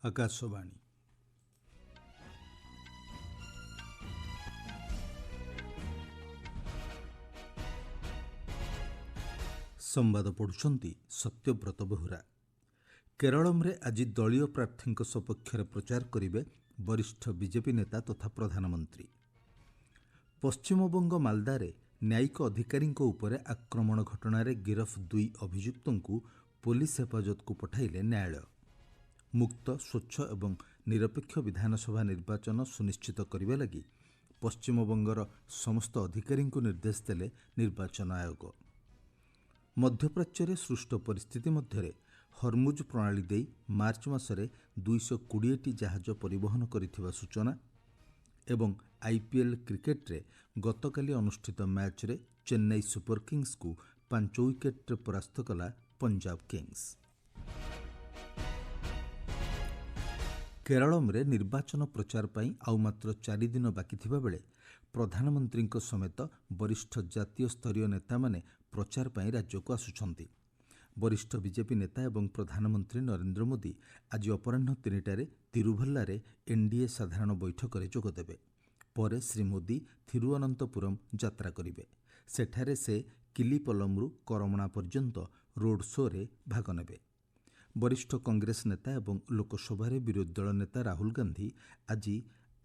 ଆକାଶବାଣୀ। ସମ୍ବାଦ ପଢୁଛନ୍ତି ସତ୍ୟବ୍ରତ ବେହୁରା। କେରଳରେ ଆଜି ଦଳୀୟ ପ୍ରାର୍ଥୀଙ୍କ ସପକ୍ଷରେ ପ୍ରଚାର କରିବେ ବରିଷ୍ଠ ବିଜେପି ନେତା ତଥା ପ୍ରଧାନମନ୍ତ୍ରୀ। ପଶ୍ଚିମବଙ୍ଗ ମାଲଦାରେ ନ୍ୟାୟିକ ଅଧିକାରୀଙ୍କ ଉପରେ ଆକ୍ରମଣ ଘଟଣାରେ ଗିରଫ 2 ଅଭିଯୁକ୍ତଙ୍କୁ ପୋଲିସ ହେଫାଜତକୁ ପଠାଇଲେ ନ୍ୟାୟାଳୟ। ମୁକ୍ତ, ସ୍ୱଚ୍ଛ ଏବଂ ନିରପେକ୍ଷ ବିଧାନସଭା ନିର୍ବାଚନ ସୁନିଶ୍ଚିତ କରିବା ଲାଗି ପଶ୍ଚିମବଙ୍ଗର ସମସ୍ତ ଅଧିକାରୀଙ୍କୁ ନିର୍ଦ୍ଦେଶ ଦେଲେ ନିର୍ବାଚନ ଆୟୋଗ। ମଧ୍ୟପ୍ରାଚ୍ୟରେ ସୃଷ୍ଟ ପରିସ୍ଥିତି ମଧ୍ୟରେ ହର୍ମୁଜ ପ୍ରଣାଳୀ ଦେଇ ମାର୍ଚ୍ଚ ମାସରେ 220ଟି ଜାହାଜ ପରିବହନ କରିଥିବା ସୂଚନା ଏବଂ IPL କ୍ରିକେଟରେ ଗତକାଲି ଅନୁଷ୍ଠିତ ମ୍ୟାଚ୍ରେ ଚେନ୍ନାଇ ସୁପର କିଙ୍ଗସକୁ 5 ୱିକେଟରେ ପରାସ୍ତ କଲା ପଞ୍ଜାବ କିଙ୍ଗସ। କେରଳରେ ନିର୍ବାଚନ ପ୍ରଚାର ପାଇଁ ଆଉ ମାତ୍ର 4 ଦିନ ବାକି ଥିବା ବେଳେ ପ୍ରଧାନମନ୍ତ୍ରୀଙ୍କ ସମେତ ବରିଷ୍ଠ ଜାତୀୟ ସ୍ତରୀୟ ନେତାମାନେ ପ୍ରଚାର ପାଇଁ ରାଜ୍ୟକୁ ଆସୁଛନ୍ତି। ବରିଷ୍ଠ ବିଜେପି ନେତା ଏବଂ ପ୍ରଧାନମନ୍ତ୍ରୀ ନରେନ୍ଦ୍ର ମୋଦି ଆଜି ଅପରାହ୍ନ 3ଟାରେ ତିରୁଭଲ୍ଲାରେ NDA ସାଧାରଣ ବୈଠକରେ ଯୋଗଦେବେ। ପରେ ଶ୍ରୀ ମୋଦି ଥିରୁଅନନ୍ତପୁରମ୍ ଯାତ୍ରା କରିବେ। ସେଠାରେ ସେ କିଲିପଲମରୁ କରମଣା ପର୍ଯ୍ୟନ୍ତ ରୋଡ୍ ଶୋରେ ଭାଗ ନେବେ। ବରିଷ୍ଠ କଂଗ୍ରେସ ନେତା ଏବଂ ଲୋକସଭାରେ ବିରୋଧୀ ଦଳ ନେତା ରାହୁଲ ଗାନ୍ଧୀ ଆଜି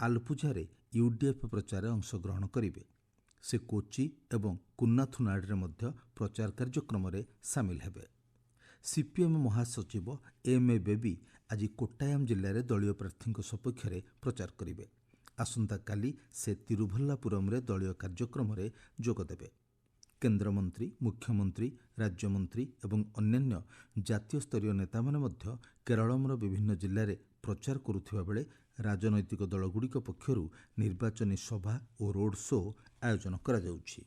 ଆଲପୁଝାରେ UDF ପ୍ରଚାରରେ ଅଂଶଗ୍ରହଣ କରିବେ। ସେ କୋଚି ଏବଂ କୁନ୍ନାଥୁନାଡରେ ମଧ୍ୟ ପ୍ରଚାର କାର୍ଯ୍ୟକ୍ରମରେ ସାମିଲ ହେବେ। CPM ମହାସଚିବ MA ବେବି ଆଜି କୋଟ୍ଟାୟାମ ଜିଲ୍ଲାରେ ଦଳୀୟ ପ୍ରାର୍ଥୀଙ୍କ ସପକ୍ଷରେ ପ୍ରଚାର କରିବେ। ଆସନ୍ତାକାଲି ସେ ତିରୁଭଲ୍ଲାପୁରମରେ ଦଳୀୟ କାର୍ଯ୍ୟକ୍ରମରେ ଯୋଗଦେବେ। କେନ୍ଦ୍ରମନ୍ତ୍ରୀ, ମୁଖ୍ୟମନ୍ତ୍ରୀ, ରାଜ୍ୟମନ୍ତ୍ରୀ ଏବଂ ଅନ୍ୟାନ୍ୟ ଜାତୀୟ ସ୍ତରୀୟ ନେତାମାନେ ମଧ୍ୟ କେରଳର ବିଭିନ୍ନ ଜିଲ୍ଲାରେ ପ୍ରଚାର କରୁଥିବା ବେଳେ ରାଜନୈତିକ ଦଳଗୁଡ଼ିକ ପକ୍ଷରୁ ନିର୍ବାଚନୀ ସଭା ଓ ରୋଡ୍ ଶୋ ଆୟୋଜନ କରାଯାଉଛି।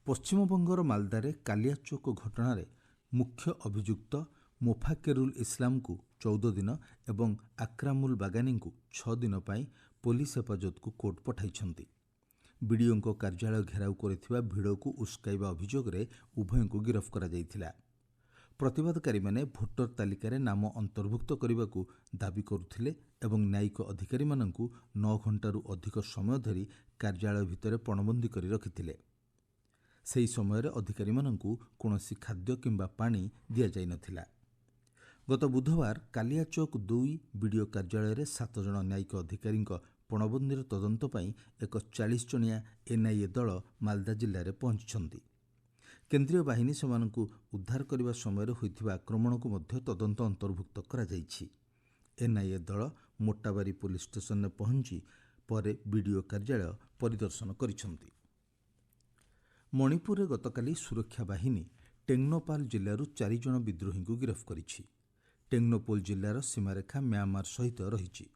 ପଶ୍ଚିମବଙ୍ଗର ମାଲଦାରେ କାଲିଆଚୌକ ଘଟଣାରେ ମୁଖ୍ୟ ଅଭିଯୁକ୍ତ ମୋଫାକେରୁଲ ଇସଲାମକୁ 14 ଦିନ ଏବଂ ଆକ୍ରାମୁଲ ବାଗାନୀଙ୍କୁ 6 ଦିନ ପାଇଁ ପୋଲିସ ହେଫାଜତକୁ କୋର୍ଟ ପଠାଇଛନ୍ତି। ବିଡିଓଙ୍କ କାର୍ଯ୍ୟାଳୟ ଘେରାଉ କରିଥିବା ଭିଡକୁ ଉସ୍କାଇବା ଅଭିଯୋଗରେ ଉଭୟଙ୍କୁ ଗିରଫ କରାଯାଇଥିଲା। ପ୍ରତିବାଦକାରୀମାନେ ଭୋଟର ତାଲିକାରେ ନାମ ଅନ୍ତର୍ଭୁକ୍ତ କରିବାକୁ ଦାବି କରୁଥିଲେ ଏବଂ ନ୍ୟାୟିକ ଅଧିକାରୀମାନଙ୍କୁ 9 ଘଣ୍ଟାରୁ ଅଧିକ ସମୟ ଧରି କାର୍ଯ୍ୟାଳୟ ଭିତରେ ପଣବନ୍ଦୀ କରି ରଖିଥିଲେ। ସେହି ସମୟରେ ଅଧିକାରୀମାନଙ୍କୁ କୌଣସି ଖାଦ୍ୟ କିମ୍ବା ପାଣି ଦିଆଯାଇନଥିଲା। ଗତ ବୁଧବାର କାଲିଆଚୌକ 2 ବିଡିଓ କାର୍ଯ୍ୟାଳୟରେ 7 ଜଣ ନ୍ୟାୟିକ ଅଧିକାରୀଙ୍କ ପଣବନ୍ଦୀର ତଦନ୍ତ ପାଇଁ ଏକ 40 ଜଣିଆ NIA ଦଳ ମାଲଦା ଜିଲ୍ଲାରେ ପହଞ୍ଚିଛନ୍ତି। କେନ୍ଦ୍ରୀୟ ବାହିନୀ ସେମାନଙ୍କୁ ଉଦ୍ଧାର କରିବା ସମୟରେ ହୋଇଥିବା ଆକ୍ରମଣକୁ ମଧ୍ୟ ତଦନ୍ତ ଅନ୍ତର୍ଭୁକ୍ତ କରାଯାଇଛି। NIA ଦଳ ମୋଟାବାରୀ ପୋଲିସ ଷ୍ଟେସନରେ ପହଞ୍ଚି ପରେ ବିଡିଓ କାର୍ଯ୍ୟାଳୟ ପରିଦର୍ଶନ କରିଛନ୍ତି। ମଣିପୁରରେ ଗତକାଲି ସୁରକ୍ଷା ବାହିନୀ ଟେଙ୍ଗ୍ନୋପାଲ ଜିଲ୍ଲାରୁ 4 ଜଣ ବିଦ୍ରୋହୀଙ୍କୁ ଗିରଫ କରିଛି। ଟେଙ୍ଗ୍ନୋପୋଲ ଜିଲ୍ଲାର ସୀମାରେଖା म्यांमार ସହିତ ରହିଛି।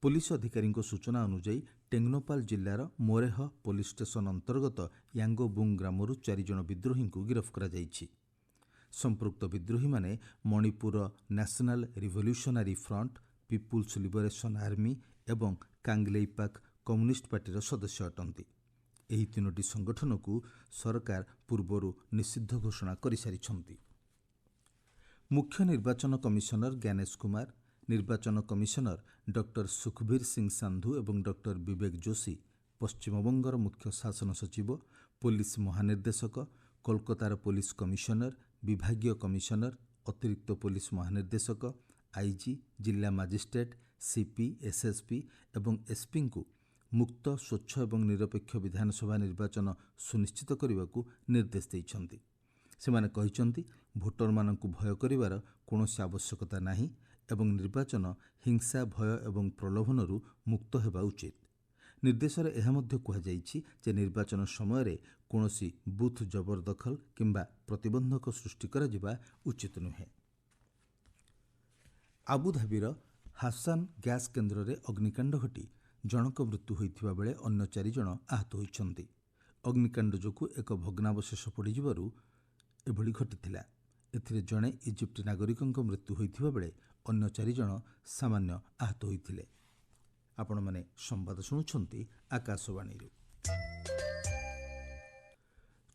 ପୋଲିସ ଅଧିକାରୀଙ୍କ ସୂଚନା ଅନୁଯାୟୀ ଟେଙ୍ଗ୍ନୋପାଲ ଜିଲ୍ଲାର ମୋରେହ ପୋଲିସ ଷ୍ଟେସନ ଅନ୍ତର୍ଗତ ୟାଙ୍ଗୋବୁଙ୍ଗ ଗ୍ରାମରୁ 4 ଜଣ ବିଦ୍ରୋହୀଙ୍କୁ ଗିରଫ କରାଯାଇଛି। ସମ୍ପୃକ୍ତ ବିଦ୍ରୋହୀମାନେ Manipur national revolutionary front, people's liberation army ଏବଂ କାଙ୍ଗଲେଇପାକ କମ୍ୟୁନିଷ୍ଟ ପାର୍ଟିର ସଦସ୍ୟ ଅଟନ୍ତି। ଏହି 3ଟି ସଂଗଠନକୁ ସରକାର ପୂର୍ବରୁ ନିଷିଦ୍ଧ ଘୋଷଣା କରିସାରିଛନ୍ତି। ମୁଖ୍ୟ ନିର୍ବାଚନ କମିଶନର ଜ୍ଞାନେଶ କୁମାର, ନିର୍ବାଚନ କମିଶନର ଡକ୍ଟର ସୁଖବୀର ସିଂ ସାନ୍ଧୁ ଏବଂ ଡକ୍ଟର ବିବେକ ଯୋଶୀ, ପଶ୍ଚିମବଙ୍ଗର ମୁଖ୍ୟ ଶାସନ ସଚିବ, ପୋଲିସ ମହାନିର୍ଦ୍ଦେଶକ, କୋଲକାତାର ପୋଲିସ କମିଶନର, ବିଭାଗୀୟ କମିଶନର, ଅତିରିକ୍ତ ପୋଲିସ ମହାନିର୍ଦ୍ଦେଶକ, IG, ଜିଲ୍ଲା ମାଜିଷ୍ଟ୍ରେଟ, CP, SSP ଏବଂ SPଙ୍କୁ ମୁକ୍ତ, ସ୍ୱଚ୍ଛ ଏବଂ ନିରପେକ୍ଷ ବିଧାନସଭା ନିର୍ବାଚନ ସୁନିଶ୍ଚିତ କରିବାକୁ ନିର୍ଦ୍ଦେଶ ଦେଇଛନ୍ତି। ସେମାନେ କହିଛନ୍ତି ଭୋଟରମାନଙ୍କୁ ଭୟ କରିବାର କୌଣସି ଆବଶ୍ୟକତା ନାହିଁ ଏବଂ ନିର୍ବାଚନ ହିଂସା, ଭୟ ଏବଂ ପ୍ରଲୋଭନରୁ ମୁକ୍ତ ହେବା ଉଚିତ। ନିର୍ଦ୍ଦେଶରେ ଏହା ମଧ୍ୟ କୁହାଯାଇଛି ଯେ ନିର୍ବାଚନ ସମୟରେ କୌଣସି ବୁଥ ଜବରଦଖଲ କିମ୍ବା ପ୍ରତିବନ୍ଧକ ସୃଷ୍ଟି କରାଯିବା ଉଚିତ ନୁହେଁ। ଆବୁଧାବିର ହାସାନ ଗ୍ୟାସ କେନ୍ଦ୍ରରେ ଅଗ୍ନିକାଣ୍ଡ ଘଟି ଜଣଙ୍କ ମୃତ୍ୟୁ ହୋଇଥିବା ବେଳେ ଅନ୍ୟ 4 ଜଣ ଆହତ ହୋଇଛନ୍ତି। ଅଗ୍ନିକାଣ୍ଡ ଯୋଗୁଁ ଏକ ଭଗ୍ନାବଶେଷ ପଡ଼ିଯିବାରୁ ଏଭଳି ଘଟିଥିଲା। ଏଥିରେ ଜଣେ ଇଜିପ୍ଟ ନାଗରିକଙ୍କ ମୃତ୍ୟୁ ହୋଇଥିବା ବେଳେ ଅନ୍ୟ 4 ଜଣ ସାମାନ୍ୟ ଆହତ ହୋଇଥିଲେ। ଆପଣମାନେ ସମ୍ବାଦ ଶୁଣୁଛନ୍ତି ଆକାଶବାଣୀରୁ।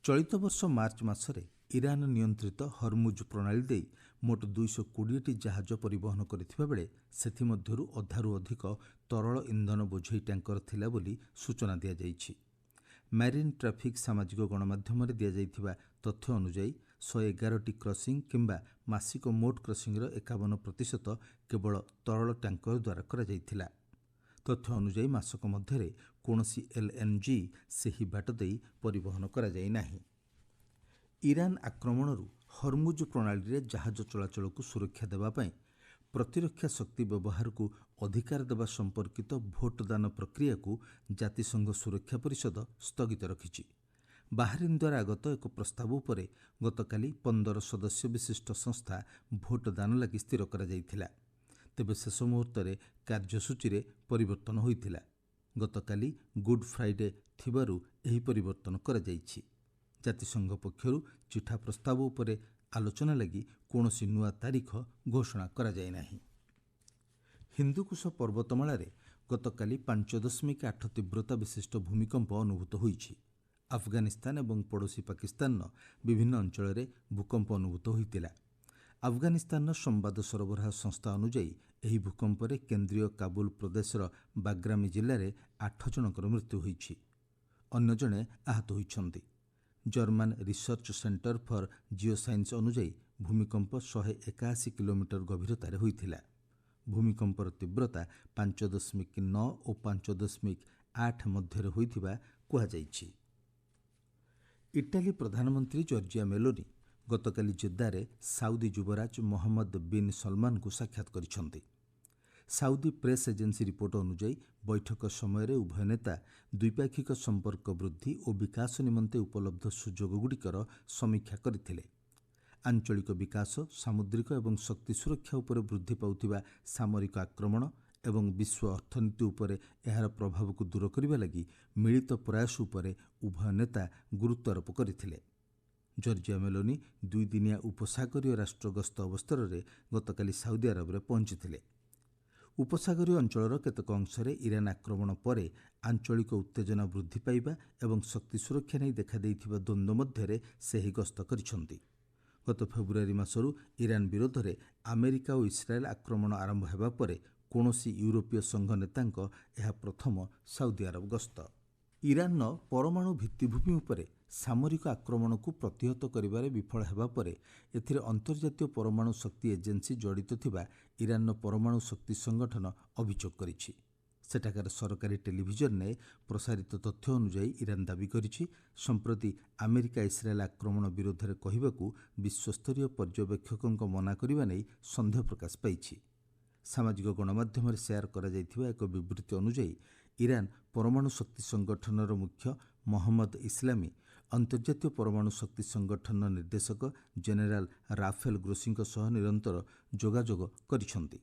ଚଳିତ ବର୍ଷ ମାର୍ଚ୍ଚ ମାସରେ ଇରାନ ନିୟନ୍ତ୍ରିତ ହରମୁଜ ପ୍ରଣାଳୀ ଦେଇ ମୋଟ 220ଟି ଜାହାଜ ପରିବହନ କରିଥିବା ବେଳେ ସେଥିମଧ୍ୟରୁ ଅଧାରୁ ଅଧିକ ତରଳ ଇନ୍ଧନ ବୋଝେଇ ଟ୍ୟାଙ୍କର ଥିଲା ବୋଲି ସୂଚନା ଦିଆଯାଇଛି। ମ୍ୟାରିନ୍ ଟ୍ରାଫିକ୍ ସାମାଜିକ ଗଣମାଧ୍ୟମରେ ଦିଆଯାଇଥିବା ତଥ୍ୟ ଅନୁଯାୟୀ 111ଟି କ୍ରସିଂ କିମ୍ବା ମାସିକ ମୋଟ କ୍ରସିଂର 51% କେବଳ ତରଳ ଟ୍ୟାଙ୍କର ଦ୍ୱାରା କରାଯାଇଥିଲା। ତଥ୍ୟ ଅନୁଯାୟୀ ମାସକ ମଧ୍ୟରେ କୌଣସି LNG ସେହି ବାଟ ଦେଇ ପରିବହନ କରାଯାଇ ନାହିଁ। ଇରାନ ଆକ୍ରମଣରୁ ହରମୁଜ ପ୍ରଣାଳୀରେ ଜାହାଜ ଚଳାଚଳକୁ ସୁରକ୍ଷା ଦେବା ପାଇଁ ପ୍ରତିରକ୍ଷା ଶକ୍ତି ବ୍ୟବହାରକୁ ଅଧିକାର ଦେବା ସମ୍ପର୍କିତ ଭୋଟଦାନ ପ୍ରକ୍ରିୟାକୁ ଜାତିସଂଘ ସୁରକ୍ଷା ପରିଷଦ ସ୍ଥଗିତ ରଖିଛି। ବାହାରିନ୍ ଦ୍ୱାରା ଆଗତ ଏକ ପ୍ରସ୍ତାବ ଉପରେ ଗତକାଲି 15 ସଦସ୍ୟ ବିଶିଷ୍ଟ ସଂସ୍ଥା ଭୋଟଦାନ ଲାଗି ସ୍ଥିର କରାଯାଇଥିଲା। ତେବେ ଶେଷ ମୁହୂର୍ତ୍ତରେ କାର୍ଯ୍ୟସୂଚୀରେ ପରିବର୍ତ୍ତନ ହୋଇଥିଲା। ଗତକାଲି ଗୁଡ୍ ଫ୍ରାଇଡେ ଥିବାରୁ ଏହି ପରିବର୍ତ୍ତନ କରାଯାଇଛି। ଜାତିସଂଘ ପକ୍ଷରୁ ଚିଠା ପ୍ରସ୍ତାବ ଉପରେ ଆଲୋଚନା ଲାଗି କୌଣସି ନୂଆ ତାରିଖ ଘୋଷଣା କରାଯାଇନାହିଁ। ହିନ୍ଦୁକୁଶ ପର୍ବତମାଳାରେ ଗତକାଲି 5.8 ତୀବ୍ରତା ବିଶିଷ୍ଟ ଭୂମିକମ୍ପ ଅନୁଭୂତ ହୋଇଛି। ଆଫଗାନିସ୍ତାନ ଏବଂ ପଡ଼ୋଶୀ ପାକିସ୍ତାନର ବିଭିନ୍ନ ଅଞ୍ଚଳରେ ଭୂକମ୍ପ ଅନୁଭୂତ ହୋଇଥିଲା। ଆଫଗାନିସ୍ତାନର ସମ୍ବାଦ ସରବରାହ ସଂସ୍ଥା ଅନୁଯାୟୀ ଏହି ଭୂକମ୍ପରେ କେନ୍ଦ୍ରୀୟ କାବୁଲ ପ୍ରଦେଶର ବାଗ୍ରାମୀ ଜିଲ୍ଲାରେ 8 ଜଣଙ୍କର ମୃତ୍ୟୁ ହୋଇଛି। ଅନ୍ୟ ଜଣେ ଆହତ ହୋଇଛନ୍ତି। German research centre for geosciences ଅନୁଯାୟୀ ଭୂମିକମ୍ପ 181 କିଲୋମିଟର ଗଭୀରତାରେ ହୋଇଥିଲା। ଭୂମିକମ୍ପର ତୀବ୍ରତା 5.9 ଓ 5.8 ମଧ୍ୟରେ ହୋଇଥିବା କୁହାଯାଇଛି। ଇଟାଲୀ ପ୍ରଧାନମନ୍ତ୍ରୀ ଜର୍ଜିଆ ମେଲୋନି ଗତକାଲି ଜେଦ୍ଦାରେ ସାଉଦି ଯୁବରାଜ ମହମ୍ମଦ ବିନ୍ ସଲମାନଙ୍କୁ ସାକ୍ଷାତ କରିଛନ୍ତି। ସାଉଦି ପ୍ରେସ୍ ଏଜେନ୍ସି ରିପୋର୍ଟ ଅନୁଯାୟୀ ବୈଠକ ସମୟରେ ଉଭୟ ନେତା ଦ୍ୱିପାକ୍ଷିକ ସମ୍ପର୍କ ବୃଦ୍ଧି ଓ ବିକାଶ ନିମନ୍ତେ ଉପଲବ୍ଧ ସୁଯୋଗଗୁଡ଼ିକର ସମୀକ୍ଷା କରିଥିଲେ। ଆଞ୍ଚଳିକ ବିକାଶ, ସାମୁଦ୍ରିକ ଏବଂ ଶକ୍ତି ସୁରକ୍ଷା ଉପରେ ବୃଦ୍ଧି ପାଉଥିବା ସାମରିକ ଆକ୍ରମଣ ଏବଂ ବିଶ୍ୱ ଅର୍ଥନୀତି ଉପରେ ଏହାର ପ୍ରଭାବକୁ ଦୂର କରିବା ଲାଗି ମିଳିତ ପ୍ରୟାସ ଉପରେ ଉଭୟ ନେତା ଗୁରୁତ୍ୱାରୋପ କରିଥିଲେ। ଜର୍ଜିଆ ମେଲୋନି 2 ଦିନିଆ ଉପସାଗରୀୟ ରାଷ୍ଟ୍ର ଗସ୍ତ ଅବସରରେ ଗତକାଲି ସାଉଦି ଆରବରେ ପହଞ୍ଚିଥିଲେ। ଉପସାଗରୀୟ ଅଞ୍ଚଳର କେତେକ ଅଂଶରେ ଇରାନ ଆକ୍ରମଣ ପରେ ଆଞ୍ଚଳିକ ଉତ୍ତେଜନା ବୃଦ୍ଧି ପାଇବା ଏବଂ ଶକ୍ତି ସୁରକ୍ଷା ନେଇ ଦେଖାଦେଇଥିବା ଦ୍ୱନ୍ଦ୍ୱ ମଧ୍ୟରେ ସେ ଏହି ଗସ୍ତ କରିଛନ୍ତି। ଗତ ଫେବୃଆରୀ ମାସରୁ ଇରାନ ବିରୋଧରେ ଆମେରିକା ଓ ଇସ୍ରାଏଲ ଆକ୍ରମଣ ଆରମ୍ଭ ହେବା ପରେ କୌଣସି ୟୁରୋପୀୟ ସଂଘ ନେତାଙ୍କ ଏହା ପ୍ରଥମ ସାଉଦି ଆରବ ଗସ୍ତ। ଇରାନର ପରମାଣୁ ଭିତ୍ତିଭୂମି ଉପରେ ସାମରିକ ଆକ୍ରମଣକୁ ପ୍ରତିହତ କରିବାରେ ବିଫଳ ହେବା ପରେ ଏଥିରେ ଅନ୍ତର୍ଜାତୀୟ ପରମାଣୁ ଶକ୍ତି ଏଜେନ୍ସି ଜଡ଼ିତ ଥିବା ଇରାନର ପରମାଣୁ ଶକ୍ତି ସଂଗଠନ ଅଭିଯୋଗ କରିଛି। ସେଠାକାର ସରକାରୀ ଟେଲିଭିଜନରେ ପ୍ରସାରିତ ତଥ୍ୟ ଅନୁଯାୟୀ ଇରାନ ଦାବି କରିଛି, ସମ୍ପ୍ରତି ଆମେରିକା ଇସ୍ରାଏଲ ଆକ୍ରମଣ ବିରୋଧରେ କହିବାକୁ ବିଶ୍ୱସ୍ତରୀୟ ପର୍ଯ୍ୟବେକ୍ଷକଙ୍କ ମନା କରିବା ନେଇ ସନ୍ଦେହ ପ୍ରକାଶ ପାଇଛି। ସାମାଜିକ ଗଣମାଧ୍ୟମରେ ସେୟାର କରାଯାଇଥିବା ଏକ ବିବୃତ୍ତି ଅନୁଯାୟୀ ଇରାନ ପରମାଣୁ ଶକ୍ତି ସଂଗଠନର ମୁଖ୍ୟ ମହମ୍ମଦ ଇସଲାମୀ ଅନ୍ତର୍ଜାତୀୟ ପରମାଣୁ ଶକ୍ତି ସଂଗଠନର ନିର୍ଦ୍ଦେଶକ ଜେନେରାଲ ରାଫେଲ ଗ୍ରୋସିଙ୍କ ସହ ନିରନ୍ତର ଯୋଗାଯୋଗ କରିଛନ୍ତି।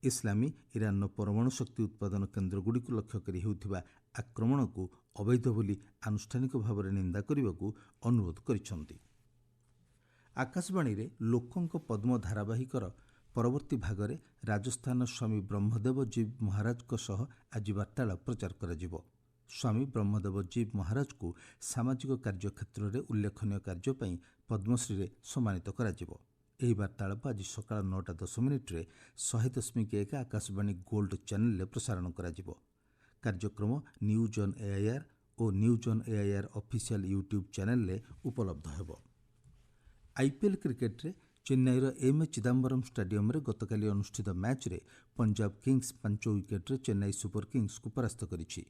ଇସଲାମୀ ଇରାନର ପରମାଣୁ ଶକ୍ତି ଉତ୍ପାଦନ କେନ୍ଦ୍ରଗୁଡ଼ିକୁ ଲକ୍ଷ୍ୟ କରି ହେଉଥିବା ଆକ୍ରମଣକୁ ଅବୈଧ ବୋଲି ଆନୁଷ୍ଠାନିକ ଭାବରେ ନିନ୍ଦା କରିବାକୁ ଅନୁରୋଧ କରିଛନ୍ତି। ଆକାଶବାଣୀରେ ଲୋକଙ୍କ ପଦ୍ମ ଧାରାବାହିକର ପରବର୍ତ୍ତୀ ଭାଗରେ ରାଜସ୍ଥାନର ସ୍ୱାମୀ ବ୍ରହ୍ମଦେବ ଜୀବ ମହାରାଜଙ୍କ ସହ ଆଜି ବାର୍ତ୍ତାଳାପ ପ୍ରଚାର କରାଯିବ। ସ୍ୱାମୀ ବ୍ରହ୍ମଦେବ ଜୀବ ମହାରାଜଙ୍କୁ ସାମାଜିକ କାର୍ଯ୍ୟ କ୍ଷେତ୍ରରେ ଉଲ୍ଲେଖନୀୟ କାର୍ଯ୍ୟ ପାଇଁ ପଦ୍ମଶ୍ରୀରେ ସମ୍ମାନିତ କରାଯିବ। ଏହି ବାର୍ତ୍ତାଳାପ ଆଜି ସକାଳ 9:10 100.1 ଆକାଶବାଣୀ ଗୋଲ୍ଡ ଚ୍ୟାନେଲରେ ପ୍ରସାରଣ କରାଯିବ। କାର୍ଯ୍ୟକ୍ରମ news on AIR O news on AIR official YouTube ଚ୍ୟାନେଲରେ ଉପଲବ୍ଧ ହେବ। ଆଇପିଏଲ୍ କ୍ରିକେଟରେ ଚେନ୍ନାଇର ଏମ୍ ଚିଦାମ୍ବରମ୍ ଷ୍ଟାଡିୟମରେ ଗତକାଲି ଅନୁଷ୍ଠିତ ମ୍ୟାଚ୍ରେ ପଞ୍ଜାବ କିଙ୍ଗସ୍ 5 ୱିକେଟରେ ଚେନ୍ନାଇ ସୁପର କିଙ୍ଗସ୍କୁ ପରାସ୍ତ କରିଛି।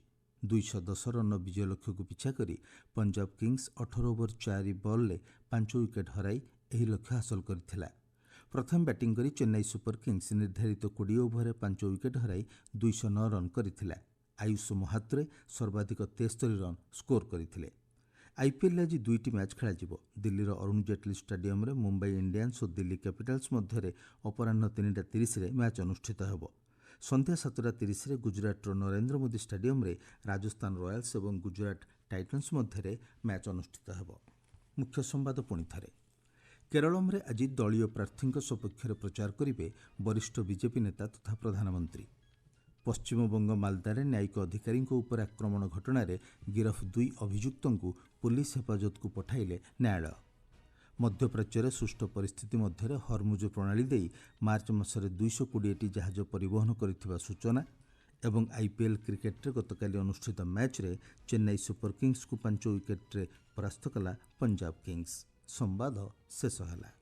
210 ରନ୍ର ବିଜୟ ଲକ୍ଷ୍ୟକୁ ପିଛା କରି ପଞ୍ଜାବ କିଙ୍ଗସ୍ 18 ଓଭର 4 ବଲ୍ରେ 5 ୱିକେଟ୍ ହରାଇ ଏହି ଲକ୍ଷ୍ୟ ହାସଲ କରିଥିଲା। ପ୍ରଥମେ ବ୍ୟାଟିଂ କରି ଚେନ୍ନାଇ ସୁପର କିଙ୍ଗସ୍ ନିର୍ଦ୍ଧାରିତ 20 ଓଭରରେ 5 ୱିକେଟ୍ ହରାଇ 209 ରନ୍ କରିଥିଲା। ଆୟୁଷ ମହାତ୍ରେ ସର୍ବାଧିକ 73 ରନ୍ ସ୍କୋର କରିଥିଲେ। ଆଇପିଏଲ୍ରେ ଆଜି 2ଟି ମ୍ୟାଚ୍ ଖେଳାଯିବ। ଦିଲ୍ଲୀର ଅରୁଣ ଜେଟଲୀ ଷ୍ଟାଡିୟମରେ ମୁମ୍ବାଇ ଇଣ୍ଡିଆନ୍ସ ଓ ଦିଲ୍ଲୀ କ୍ୟାପିଟାଲ୍ସ ମଧ୍ୟରେ ଅପରାହ୍ନ 3:30 ମ୍ୟାଚ୍ ଅନୁଷ୍ଠିତ ହେବ। ସନ୍ଧ୍ୟା 7:30 ଗୁଜରାଟର ନରେନ୍ଦ୍ର ମୋଦି ଷ୍ଟାଡିୟମରେ ରାଜସ୍ଥାନ ରୟାଲ୍ସ ଏବଂ ଗୁଜରାଟ ଟାଇଟନ୍ସ ମଧ୍ୟରେ ମ୍ୟାଚ୍ ଅନୁଷ୍ଠିତ ହେବ। ମୁଖ୍ୟ ସମ୍ବାଦ ପୁଣିଥରେ। କେରଳମରେ ଆଜି ଦଳୀୟ ପ୍ରାର୍ଥୀଙ୍କ ସପକ୍ଷରେ ପ୍ରଚାର କରିବେ ବରିଷ୍ଠ ବିଜେପି ନେତା ତଥା ପ୍ରଧାନମନ୍ତ୍ରୀ। ପଶ୍ଚିମବଙ୍ଗ ମାଲଦାରେ ନ୍ୟାୟିକ ଅଧିକାରୀଙ୍କ ଉପରେ ଆକ୍ରମଣ ଘଟଣାରେ ଗିରଫ 2 ଅଭିଯୁକ୍ତଙ୍କୁ ପୁଲିସ ହେଫାଜତକୁ ପଠାଇଲେ ନ୍ୟାୟାଳୟ। ମଧ୍ୟପ୍ରାଚ୍ୟରେ ସୁଷ୍ଠୁ ପରିସ୍ଥିତି ମଧ୍ୟରେ ହରମୁଜ ପ୍ରଣାଳୀ ଦେଇ ମାର୍ଚ୍ଚ ମାସରେ 220ଟି ଜାହାଜ ପରିବହନ କରିଥିବା ସୂଚନା ଏବଂ IPL କ୍ରିକେଟରେ ଗତକାଲି ଅନୁଷ୍ଠିତ ମ୍ୟାଚ୍ରେ ଚେନ୍ନାଇ ସୁପର କିଙ୍ଗସକୁ 5 ୱିକେଟ୍ରେ ପରାସ୍ତ କଲା ପଞ୍ଜାବ କିଙ୍ଗସ୍। ସମ୍ବାଦ ଶେଷ ହେଲା।